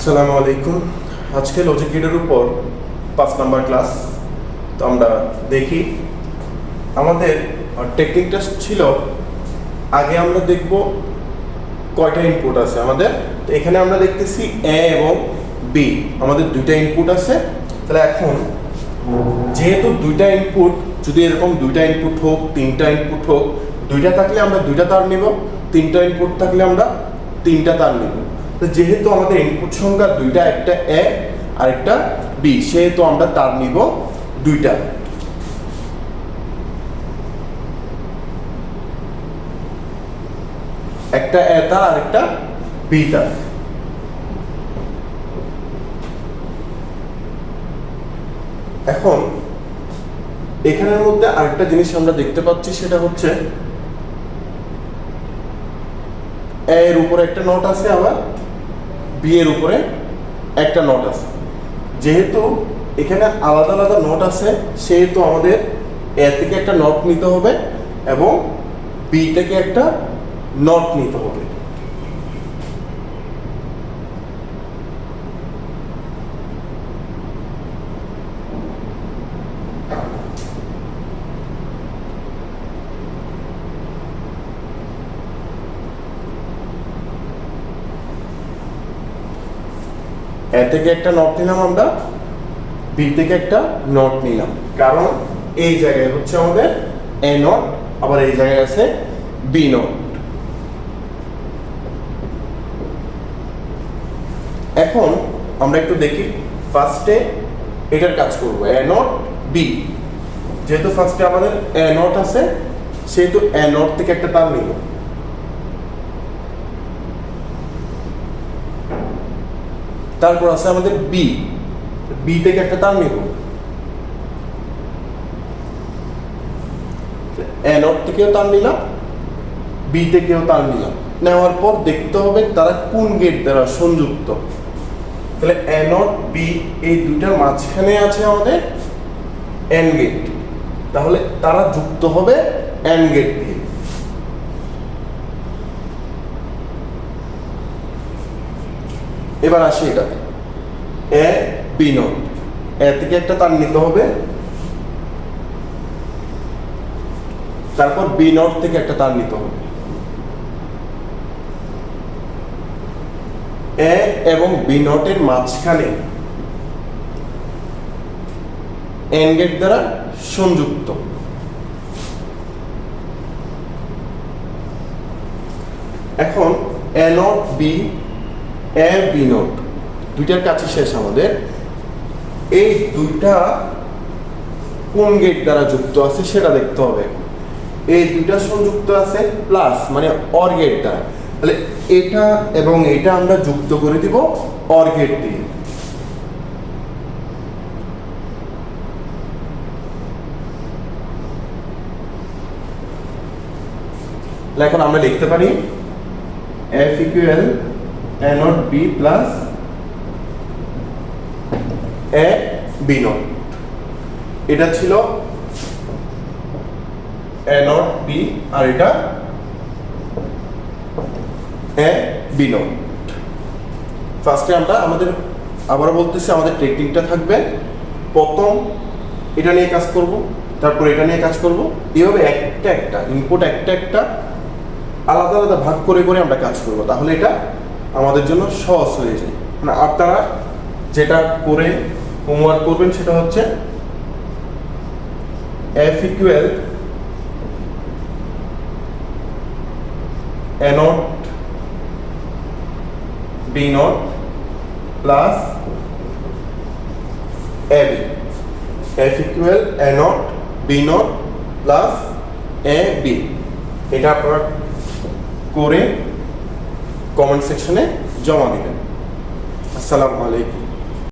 আসসালামু আলাইকুম। আজকে লজিক গেটের উপর 5 নাম্বার ক্লাস। তো আমরা দেখি আমাদের টেকনিকটা ছিল, আগে আমরা দেখব কয়টা ইনপুট আছে আমাদের। তো এখানে আমরা দেখতেছি এ এবং বি, আমাদের দুইটা ইনপুট আছে। তাহলে এখন যেহেতু দুইটা ইনপুট, যদি এরকম দুইটা ইনপুট হোক, তিনটা ইনপুট হোক, দুইটা থাকলে আমরা দুইটা তার নিব, তিনটা ইনপুট থাকলে আমরা তিনটা তার নিব। তো যেহেতু আমাদের ইনপুট সংখ্যা দুইটা, একটা এ আর একটা বি, সেহেতু আমরা তার নিব দুইটা। একটা এ তার আর একটা বি তার। এখন এখানের মধ্যে আরেকটা জিনিস আমরা দেখতে পাচ্ছি, সেটা হচ্ছে এ এর উপরে একটা নট আছে, আবার বি এর উপরে একটা নট আছে। যেহেতু এখানে আলাদা আলাদা নট আছে, সেহেতু আমাদের এ থেকে একটা নট নিতে হবে এবং বি থেকে একটা নট নিতে হবে। এ থেকে একটা নট নিলাম আমরা, বি থেকে একটা নট নিলাম, কারণ এই জায়গায় হচ্ছে আমাদের এ নট, আবার এই জায়গায় আছে বি নট। এখন আমরা একটু দেখি, ফার্স্টে এটার কাজ করবো, এ নট বি। যেহেতু ফার্স্টে আমাদের এ নট আছে, সেহেতু এ নট থেকে একটা তার নিব। তারপর আছে আমাদের বি, বি থেকে একটা তার নিব। এ নট থেকেও তার নিলাম, বি থেকেও তার নিলাম। নেওয়ার পর দেখতে হবে তারা কোন গেট দ্বারা সংযুক্ত। তাহলে এ নট বি এই দুইটার মাঝখানে আছে আমাদের এন গেট, তাহলে তারা যুক্ত হবে এন গেট দিয়ে। এবার আসি এটাতে, এ বি নট, এ থেকে একটা তার নিতে হবে, তারপর বি নট থেকে একটা তার নিতে হবে। এ এবং বি নটের মাঝখানে এন গেট দ্বারা সংযুক্ত। এখন A not B, A B not দুইটার কাছে শেষ আমাদের। এই দুইটা কোন গেট দ্বারা যুক্ত আছে সেটা দেখতে হবে। এই দুইটা সংযুক্ত আছে প্লাস, মানে অর গেট দ্বারা। তাহলে এটা এবং এটা আমরা যুক্ত করে দিব অর গেট দিয়ে। এখন আমরা লিখতে পারি F equal A not B plus A B not. এটা ছিল এ নট বি আর এটা এ বি নট। ফার্স্টে আমরা আমাদের, আবার বলতেছি, আমাদের টেকনিকটা থাকবে, প্রথম এটা নিয়ে কাজ করব, তারপর এটা নিয়ে কাজ করব। এইভাবে একটা একটা ইনপুট একটা একটা আলাদা আলাদা ভাগ করে করে আমরা কাজ করব, তাহলে এটা আমাদের জন্য সহজ হয়ে যায়। মানে আপনারা যেটা করে হোমওয়ার্ক করবেন সেটা হচ্ছে F equal A not B not plus A B. F equal A not B not plus A B. এটা আপনারা করে কমেন্ট সেকশনে জমা দিবেন। আসসালামু আলাইকুম।